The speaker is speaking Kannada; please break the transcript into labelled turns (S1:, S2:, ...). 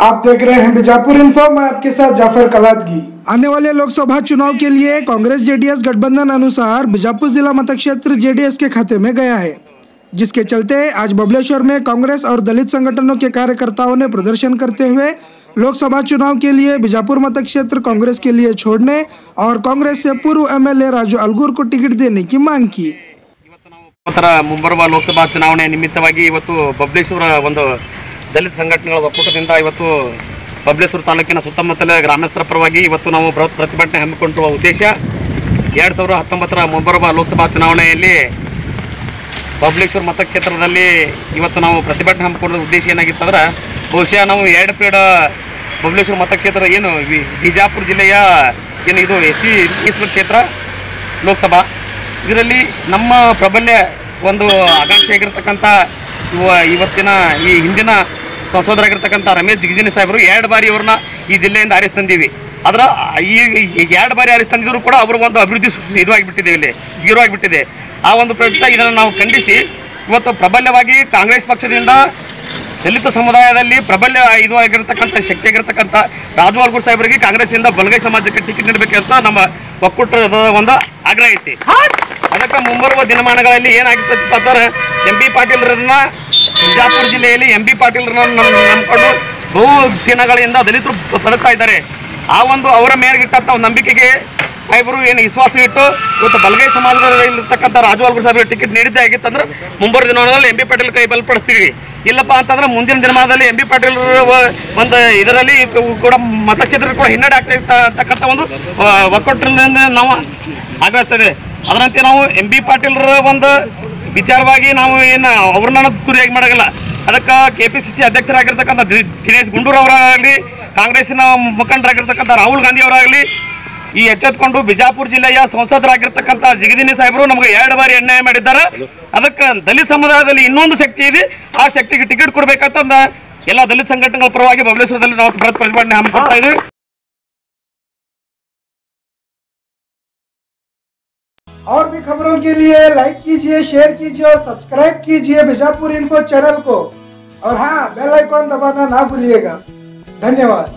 S1: आप देख रहे हैं बीजापुर इन्फो। मैं आपके साथ जाफर कलादगी। आने वाले लोकसभा चुनाव के लिए कांग्रेस जेडीएस गठबंधन अनुसार बीजापुर जिला मतक्षेत्र जेडीएस के खाते में गया है, जिसके चलते आज बबलेश्वर में कांग्रेस और दलित संगठनों के कार्यकर्ताओं ने प्रदर्शन करते हुए लोकसभा चुनाव के लिए बीजापुर मतक्षेत्र कांग्रेस के लिए छोड़ने और कांग्रेस से पूर्व एमएलए राजू अलगूर को टिकट देने की मांग की।
S2: ಮುಂಬರುವ ಲೋಕಸಭಾ ಚುನಾವಣೆ ನಿಮಿತ್ತವಾಗಿ ಇವತ್ತು ಬಬಲೇಶ್ವರ ಒಂದು ದಲಿತ ಸಂಘಟನೆಗಳ ಒಕ್ಕೂಟದಿಂದ ಇವತ್ತು ಬಬಲೇಶ್ವರ ತಾಲೂಕಿನ ಸುತ್ತಮುತ್ತಲ ಗ್ರಾಮಸ್ಥರ ಪರವಾಗಿ ಇವತ್ತು ನಾವು ಬೃಹತ್ ಪ್ರತಿಭಟನೆ ಹಮ್ಮಿಕೊಂಡಿರುವ ಉದ್ದೇಶ 2019ರ ಮುಂಬರುವ ಲೋಕಸಭಾ ಚುನಾವಣೆಯಲ್ಲಿ ಬಬಲೇಶ್ವರ ಮತಕ್ಷೇತ್ರದಲ್ಲಿ ಇವತ್ತು ನಾವು ಪ್ರತಿಭಟನೆ ಹಮ್ಮಿಕೊಂಡ ಉದ್ದೇಶ ಏನಾಗಿತ್ತು ಅಂದ್ರೆ ಬಹುಶಃ ನಾವು ಎರಡು ಪೀಡ ಬಬಲೇಶ್ವರ ಮತಕ್ಷೇತ್ರ ಏನು ಬಿಜಾಪುರ ಜಿಲ್ಲೆಯ ಏನು ಇದು SC ಮೀಸಲು ಕ್ಷೇತ್ರ ಲೋಕಸಭಾ ಇದರಲ್ಲಿ ನಮ್ಮ ಪ್ರಬಲ್ಯ ಒಂದು ಆಕಾಂಕ್ಷೆಯಾಗಿರ್ತಕ್ಕಂಥ ಇವತ್ತಿನ ಈ ಹಿಂದಿನ ಸಂಸದರಾಗಿರ್ತಕ್ಕಂಥ ರಮೇಶ್ ಜಿಗಜಿಣಗಿ ಸಾಹೇಬರು 2 ಬಾರಿ ಇವ್ರನ್ನ ಈ ಜಿಲ್ಲೆಯಿಂದ ಆರಿಸಿ ತಂದೀವಿ. ಆದ್ರೆ ಈ 2 ಬಾರಿ ಆರಿಸಿ ತಂದಿದ್ರು ಕೂಡ ಅವರು ಒಂದು ಅಭಿವೃದ್ಧಿ ಇದಾಗಿಬಿಟ್ಟಿದೆ, ಇಲ್ಲಿ ಜೀರೋ ಆಗಿಬಿಟ್ಟಿದೆ. ಆ ಒಂದು ಪ್ರಯುಕ್ತ ಇದನ್ನು ನಾವು ಖಂಡಿಸಿ ಇವತ್ತು ಪ್ರಬಲ್ಯವಾಗಿ ಕಾಂಗ್ರೆಸ್ ಪಕ್ಷದಿಂದ ದಲಿತ ಸಮುದಾಯದಲ್ಲಿ ಪ್ರಬಲ್ಯ ಇದು ಆಗಿರ್ತಕ್ಕಂಥ ಶಕ್ತಿಯಾಗಿರ್ತಕ್ಕಂಥ ರಾಜು ಅಲ್ಗೂರ್ ಸಾಹೇಬರಿಗೆ ಕಾಂಗ್ರೆಸ್ಸಿಂದ ಬಲಗೈ ಸಮಾಜಕ್ಕೆ ಟಿಕೆಟ್ ನೀಡಬೇಕಂತ ನಮ್ಮ ಒಕ್ಕೂಟದ ಒಂದು ಆಗ್ರಹ ಐತಿ. ಅದಕ್ಕೆ ಮುಂಬರುವ ದಿನಮಾನಗಳಲ್ಲಿ ಏನಾಗಿರ್ತಪ್ಪ ಅಂದ್ರೆ MB ಪಾಟೀಲ್ರನ್ನ ಬಿಜಾಪುರ ಜಿಲ್ಲೆಯಲ್ಲಿ MB ಪಾಟೀಲ್ರನ್ನ ನಂಬಿಕೊಂಡು ಬಹು ದಿನಗಳಿಂದ ದಲಿತರು ಬದುಕ್ತಾ ಇದ್ದಾರೆ. ಆ ಒಂದು ಅವರ ಮೇರೆಗಿಟ್ಟಂಥ ಒಂದು ನಂಬಿಕೆಗೆ ಸಾಹೇಬರು ಏನು ವಿಶ್ವಾಸ ಇಟ್ಟು ಇವತ್ತು ಬಲಗೈ ಸಮಾಜದಲ್ಲಿರ್ತಕ್ಕಂಥ ರಾಜು ಅಲ್ಗೂರ್ ಸಾಹೇಬರಿಗೆ ಟಿಕೆಟ್ ನೀಡಿದ್ದೇ ಆಗಿತ್ತಂದ್ರೆ ಮುಂಬರುವ ದಿನಮಾನದಲ್ಲಿ MB ಪಾಟೀಲ್ ಕೈ ಬಲಪಡಿಸ್ತೀವಿ. ಇಲ್ಲಪ್ಪ ಅಂತಂದ್ರೆ ಮುಂದಿನ ದಿನಮಾನದಲ್ಲಿ MB ಪಾಟೀಲ್ ಒಂದು ಇದರಲ್ಲಿ ಕೂಡ ಮತಕ್ಷೇತ್ರ ಕೂಡ ಹಿನ್ನಡೆ ಆಗ್ತಾ ಇರ್ತಕ್ಕಂಥ ಒಂದು ಒಕ್ಕೂಟದಿಂದ ನಾವು ಆಗ್ರಹಿಸ್ತೇವೆ. ಅದರಂತೆ ನಾವು MB ಪಾಟೀಲ್ರ ಒಂದು ವಿಚಾರವಾಗಿ ನಾವು ಏನು ಅವ್ರನ್ನ ಗುರಿಯಾಗಿ ಮಾಡೋಲ್ಲ. ಅದಕ್ಕೆ KPCC ಅಧ್ಯಕ್ಷರಾಗಿರ್ತಕ್ಕಂಥ ದಿನೇಶ್ ಗುಂಡೂರು ಅವರಾಗಲಿ, ಕಾಂಗ್ರೆಸ್ಸಿನ ಮುಖಂಡರಾಗಿರ್ತಕ್ಕಂಥ ರಾಹುಲ್ ಗಾಂಧಿ ಅವರಾಗಲಿ ಈ ಎಚ್ಚೆತ್ಕೊಂಡು ಬಿಜಾಪುರ ಜಿಲ್ಲೆಯ ಸಂಸದರಾಗಿರ್ತಕ್ಕಂಥ ಜಿಗಜಿಣಗಿ ಸಾಹೇಬರು ನಮಗೆ 2 ಬಾರಿ ಅನ್ಯಾಯ ಮಾಡಿದ್ದಾರೆ. ಅದಕ್ಕೆ ದಲಿತ ಸಮುದಾಯದಲ್ಲಿ ಇನ್ನೊಂದು ಶಕ್ತಿ ಇದೆ, ಆ ಶಕ್ತಿಗೆ ಟಿಕೆಟ್ ಕೊಡಬೇಕಂತ ಎಲ್ಲ ದಲಿತ ಸಂಘಟನೆಗಳ ಪರವಾಗಿ ಬಬಲೇಶ್ವರದಲ್ಲಿ ನಾವು ಬೃಹತ್ ಪ್ರತಿಭಟನೆ ಹಮ್ಮಿಕೊಳ್ತಾ ಇದ್ದೀವಿ.
S1: और भी खबरों के लिए लाइक कीजिए, शेयर कीजिए और सब्सक्राइब कीजिए बीजापुर इन्फो चैनल को। और हाँ, बेल आइकॉन दबाना ना भूलिएगा। धन्यवाद।